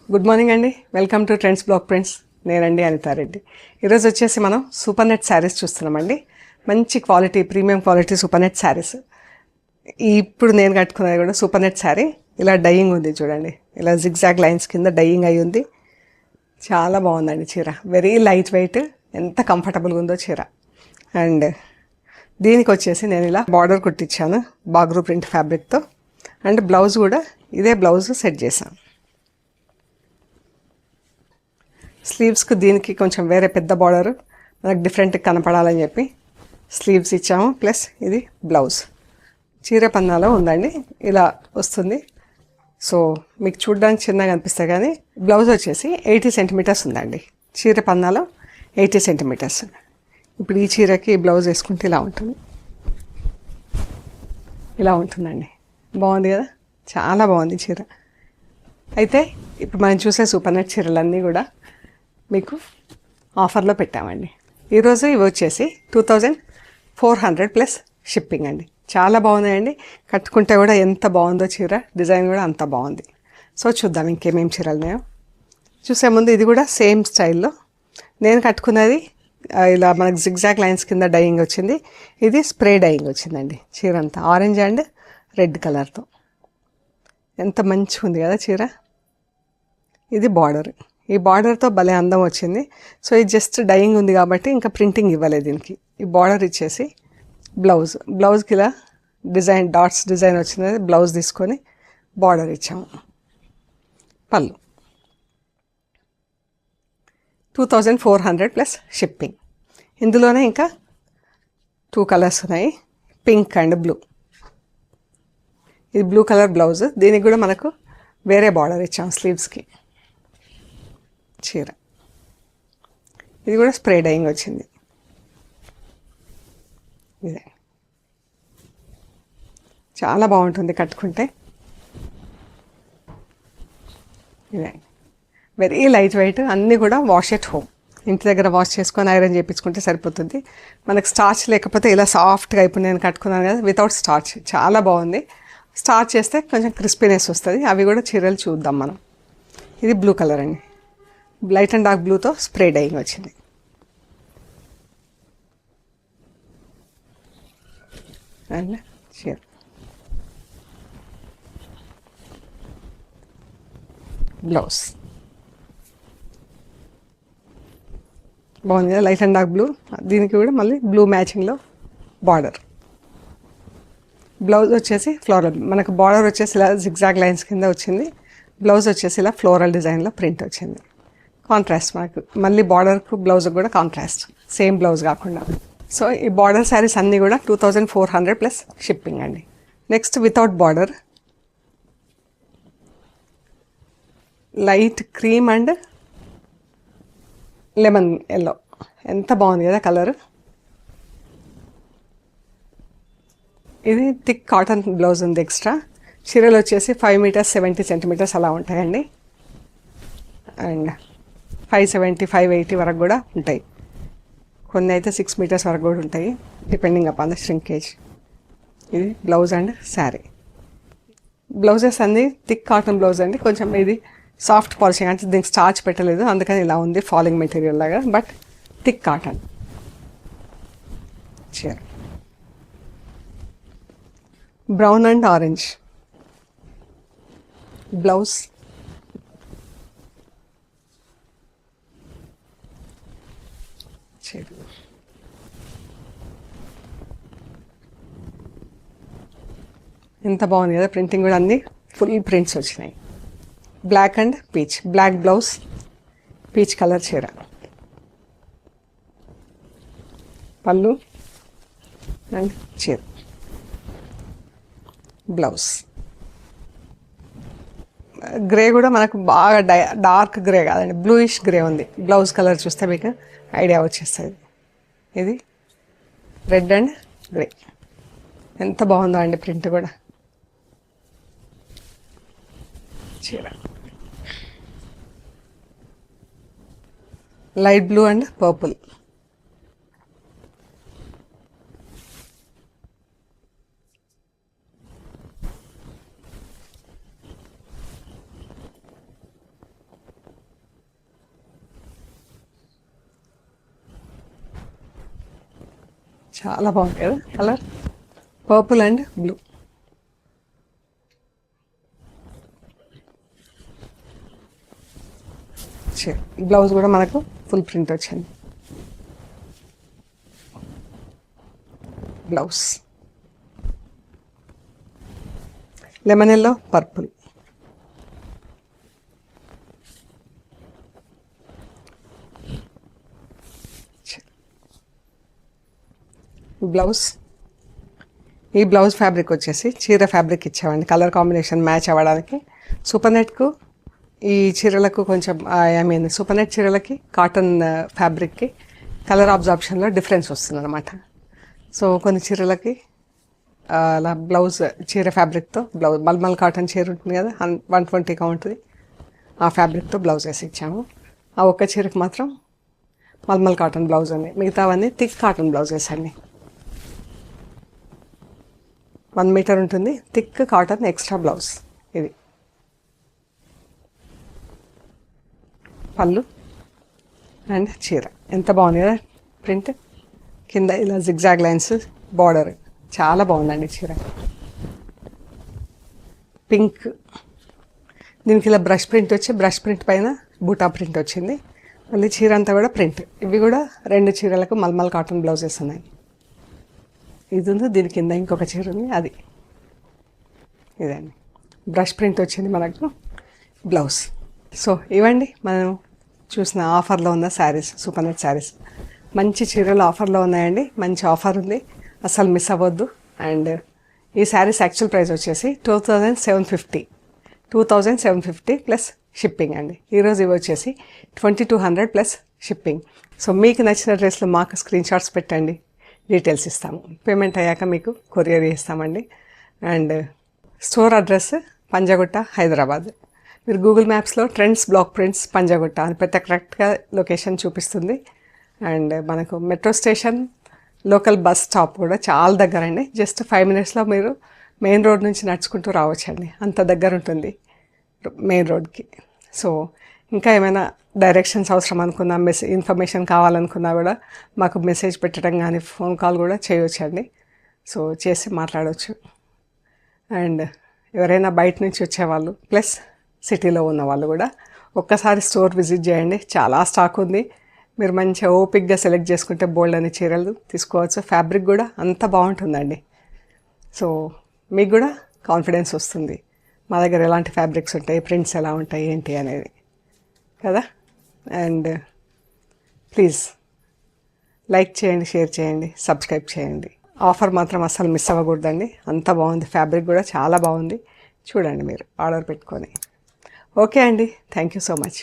Good morning అండి. Welcome to trends Black prints. నేనండి అనితారెడ్డి. ఈరోజు వచ్చేసి మనం సూపర్ నెట్ శారీస్ చూస్తున్నామండి. మంచి quality, premium quality super net saris. ఇప్పుడు నేను కట్టుకున్నది కూడా సూపర్ నెట్ శారీ. ఇలా డైయింగ్ ఉంది చూడండి, ఇలా జిగ్జాగ్ లైన్స్ కింద డైయింగ్ అయి ఉంది. చాలా బాగుందండి చీర. వెరీ లైట్ వెయిట్, ఎంత కంఫర్టబుల్గా ఉందో చీర. అండ్ దీనికి వచ్చేసి నేను ఇలా బార్డర్ కుట్టించాను బాగ్రూ ప్రింట్ ఫ్యాబ్రిక్తో. అండ్ బ్లౌజ్ కూడా ఇదే బ్లౌజ్ సెట్ చేశాను. స్లీవ్స్కి దీనికి కొంచెం వేరే పెద్ద బార్డర్ మనకు డిఫరెంట్ కనపడాలని చెప్పి స్లీవ్స్ ఇచ్చాము. ప్లస్ ఇది బ్లౌజ్ చీర పన్నాలో ఉందండి, ఇలా వస్తుంది. సో మీకు చూడడానికి చిన్నగా అనిపిస్తాయి కానీ బ్లౌజ్ వచ్చేసి 80 సెంటీమీటర్స్ ఉందండి. చీర పన్నాలో 80 సెంటీమీటర్స్. ఇప్పుడు ఈ చీరకి బ్లౌజ్ వేసుకుంటే ఇలా ఉంటుంది, ఇలా ఉంటుందండి. బాగుంది కదా, చాలా బాగుంది చీర. అయితే ఇప్పుడు మనం చూసే సూపర్ నెట్ చీరలన్నీ కూడా మీకు ఆఫర్లో పెట్టామండి. ఈరోజు ఇవి వచ్చేసి 2400 ప్లస్ షిప్పింగ్ అండి. చాలా బాగున్నాయండి. కట్టుకుంటే కూడా ఎంత బాగుందో చీర, డిజైన్ కూడా అంత బాగుంది. సో చూద్దాం ఇంకేమేమి చీరలు ఉన్నాయో. చూసే ముందు ఇది కూడా సేమ్ స్టైల్లో నేను కట్టుకున్నది ఇలా మనకు జిగ్జాగ్ లైన్స్ కింద డైయింగ్ వచ్చింది. ఇది స్ప్రే డైయింగ్ వచ్చిందండి. చీర అంతా ఆరెంజ్ అండ్ రెడ్ కలర్తో ఎంత మంచిగా ఉంది కదా చీర. ఇది బార్డర్, ఈ బార్డర్తో భలే అందం వచ్చింది. సో ఇది జస్ట్ డైయింగ్ ఉంది కాబట్టి ఇంకా ప్రింటింగ్ ఇవ్వలేదు దీనికి. ఈ బార్డర్ ఇచ్చేసి బ్లౌజ్కి ఇలా డిజైన్ డాట్స్ డిజైన్ వచ్చింది. బ్లౌజ్ తీసుకొని బార్డర్ ఇచ్చాము. పళ్ళు 2400 ప్లస్ షిప్పింగ్. ఇందులోనే ఇంకా 2 కలర్స్ ఉన్నాయి, పింక్ అండ్ బ్లూ. ఇది బ్లూ కలర్ బ్లౌజ్, దీనికి కూడా మనకు వేరే బార్డర్ ఇచ్చాము స్లీవ్స్కి. చీర ఇది కూడా స్ప్రే డైయింగ్ వచ్చింది. ఇదే చాలా బాగుంటుంది కట్టుకుంటే. ఇదే వెరీ లైట్ వెయిట్, అన్నీ కూడా వాష్ ఎట్ హోమ్. ఇంటి దగ్గర వాష్ చేసుకొని ఐరన్ చేయించుకుంటే సరిపోతుంది. మనకు స్టార్చ్ లేకపోతే ఇలా సాఫ్ట్గా ఇప్పుడు నేను కట్టుకున్నాను కదా వితౌట్ స్టార్చ్, చాలా బాగుంది. స్టార్చ్ చేస్తే కొంచెం క్రిస్పీనెస్ వస్తుంది. అవి కూడా చీరలు చూద్దాం మనం. ఇది బ్లూ కలర్ అండి, లైట్ అండ్ డార్క్ బ్లూతో స్ప్రే డైయింగ్ వచ్చింది. అండ్ చీర బ్లౌజ్ బాగుంది కదా, లైట్ అండ్ డార్క్ బ్లూ. దీనికి కూడా మళ్ళీ బ్లూ మ్యాచింగ్లో బార్డర్. బ్లౌజ్ వచ్చేసి ఫ్లోరల్, మనకు బార్డర్ వచ్చేసి ఇలా జిగ్జాగ్ లైన్స్ కింద వచ్చింది. బ్లౌజ్ వచ్చేసి ఇలా ఫ్లోరల్ డిజైన్లో ప్రింట్ వచ్చింది. కాంట్రాస్ట్ మనకు మళ్ళీ బార్డర్కు బ్లౌజ్కి కూడా కాంట్రాస్ట్, సేమ్ బ్లౌజ్ కాకుండా. సో ఈ బార్డర్ శారీస్ అన్నీ కూడా 2400 ప్లస్ షిప్పింగ్ అండి. Next without border light cream and lemon yellow, ఎంత బాగుంది కదా కలర్. ఇది థిక్ కాటన్ బ్లౌజ్ ఉంది ఎక్స్ట్రా. చీరలు వచ్చేసి 5 మీటర్స్ 70 సెంటీమీటర్స్ అలా ఉంటాయండి. అండ్ 570 580 వరకు కూడా ఉంటాయి. కొన్ని అయితే 6 మీటర్స్ వరకు కూడా ఉంటాయి, డిపెండింగ్ అపాన్ ద ష్రింకేజ్. ఇది బ్లౌజ్ అండ్ శారీ. బ్లౌజెస్ అన్నీ థిక్ కాటన్ బ్లౌజ్ అండి. కొంచెం ఇది సాఫ్ట్ పాలిషింగ్, అంటే దీనికి స్టార్చ్ పెట్టలేదు అందుకని ఇలా ఉంది, ఫాలింగ్ మెటీరియల్ లాగా. బట్ థిక్ కాటన్ చీర. Brown and orange blouse. చీర ఎంత బాగుంది కదా, ప్రింటింగ్ కూడా అన్నీ ఫుల్ ప్రింట్స్ వచ్చినాయి. Black and peach, black blouse, peach colour చీర. పళ్ళు అండ్ చీర బ్లౌజ్. గ్రే కూడా మనకు బాగా డార్క్ గ్రే కాదండి, బ్లూయిష్ గ్రే ఉంది. బ్లౌజ్ కలర్ చూస్తే మీకు ఐడియా వచ్చేస్తుంది. ఇది రెడ్ అండ్ గ్రే, ఎంత బాగుందో అండి ప్రింట్ కూడా. చీర లైట్ బ్లూ అండ్ పర్పుల్. చాలా బాగుంది కదా colour, purple and blue. Blouse కూడా మనకు ఫుల్ ప్రింట్ వచ్చింది. Blouse lemon yellow purple. Blouse, ఈ బ్లౌజ్ ఫ్యాబ్రిక్ వచ్చేసి చీర ఫ్యాబ్రిక్ ఇచ్చామండి, కలర్ కాంబినేషన్ మ్యాచ్ అవ్వడానికి. సూపర్ నెట్కు ఈ చీరలకు కొంచెం సూపర్ నెట్ చీరలకి కాటన్ ఫ్యాబ్రిక్కి కలర్ అబ్జార్ప్షన్లో డిఫరెన్స్ వస్తుంది అనమాట. సో కొన్ని చీరలకి అలా బ్లౌజ్ చీర ఫ్యాబ్రిక్తో బ్లౌజ్ మల్మల్ కాటన్ చీర ఉంటుంది కదా 120 కౌంట్ది, ఆ ఫ్యాబ్రిక్తో బ్లౌజ్ వేసి ఇచ్చాము. ఆ ఒక్క చీరకు మాత్రం మల్మల్ కాటన్ బ్లౌజ్ అండి, మిగతావన్నీ థిక్ కాటన్ బ్లౌజెస్ అండి. 1 మీటర్ ఉంటుంది థిక్ కాటన్ ఎక్స్ట్రా బ్లౌజ్. ఇది పళ్ళు అండ్ చీర. ఎంత బాగుంది కదా ప్రింట్, కింద ఇలా జిగ్జాగ్ లైన్స్ బార్డర్, చాలా బాగుందండి చీర. పింక్, దీనికి ఇలా బ్రష్ ప్రింట్ వచ్చి బ్రష్ ప్రింట్ పైన బూటా ప్రింట్ వచ్చింది. మళ్ళీ చీర అంతా కూడా ప్రింట్. ఇవి కూడా 2 చీరలకు మల్మల్ కాటన్ బ్లౌజెస్ ఉన్నాయి. ఇది ఉంది, దీని కింద ఇంకొక చీర ఉంది, అది ఇదండి బ్రష్ ప్రింట్ వచ్చింది మనకు బ్లౌజ్. సో ఇవ్వండి మనం చూసిన ఆఫర్లో ఉన్న శారీస్, సూపర్ నెట్ శారీస్. మంచి చీరలు ఆఫర్లో ఉన్నాయండి, మంచి ఆఫర్ ఉంది, అసలు మిస్ అవ్వద్దు. అండ్ ఈ శారీస్ యాక్చువల్ ప్రైస్ వచ్చేసి 2750 ప్లస్ షిప్పింగ్ అండి. ఈరోజు ఇవి వచ్చేసి 2200 ప్లస్ షిప్పింగ్. సో మీకు నచ్చిన డ్రెస్లో మాకు స్క్రీన్ షాట్స్ పెట్టండి, డీటెయిల్స్ ఇస్తాము. పేమెంట్ అయ్యాక మీకు కొరియర్ చేస్తామండి. And store address Panjagutta, Hyderabad. మీరు గూగుల్ మ్యాప్స్లో ట్రెండ్స్ బ్లాక్ ప్రింట్స్ పంజాగుట్ట అని పెద్ద కరెక్ట్గా లొకేషన్ చూపిస్తుంది. అండ్ మనకు metro station, local bus stop కూడా చాలా దగ్గర అండి. జస్ట్ 5 మినిట్స్లో మీరు మెయిన్ రోడ్ నుంచి నడుచుకుంటూ రావచ్చండి, అంత దగ్గర ఉంటుంది మెయిన్ రోడ్కి. సో ఇంకా ఏమైనా డైరెక్షన్స్ అవసరం అనుకున్నా, ఇన్ఫర్మేషన్ కావాలనుకున్నా కూడా మాకు మెసేజ్ పెట్టడం కానీ ఫోన్ కాల్ కూడా చేయవచ్చండి. సో చేసి మాట్లాడవచ్చు. అండ్ ఎవరైనా బయట నుంచి వచ్చేవాళ్ళు ప్లస్ సిటీలో ఉన్న వాళ్ళు కూడా ఒక్కసారి స్టోర్ విజిట్ చేయండి, చాలా స్టాక్ ఉంది. మీరు మంచిగా ఓపిక్గా సెలెక్ట్ చేసుకుంటే బోల్డ్ అనే చీరలు తీసుకోవచ్చు. ఫ్యాబ్రిక్ కూడా అంత బాగుంటుందండి. సో మీకు కూడా కాన్ఫిడెన్స్ వస్తుంది, మా దగ్గర ఎలాంటి ఫ్యాబ్రిక్స్ ఉంటాయి, ప్రింట్స్ ఎలా ఉంటాయి ఏంటి అనేది కదా. అండ్ ప్లీజ్ లైక్ చేయండి, షేర్ చేయండి, సబ్స్క్రైబ్ చేయండి. ఆఫర్ మాత్రం అస్సలు మిస్ అవ్వకూడదండి, అంత బాగుంది. ఫ్యాబ్రిక్ కూడా చాలా బాగుంది, చూడండి మీరు ఆర్డర్ పెట్టుకొని. ఓకే అండి, థ్యాంక్ యూ సో మచ్.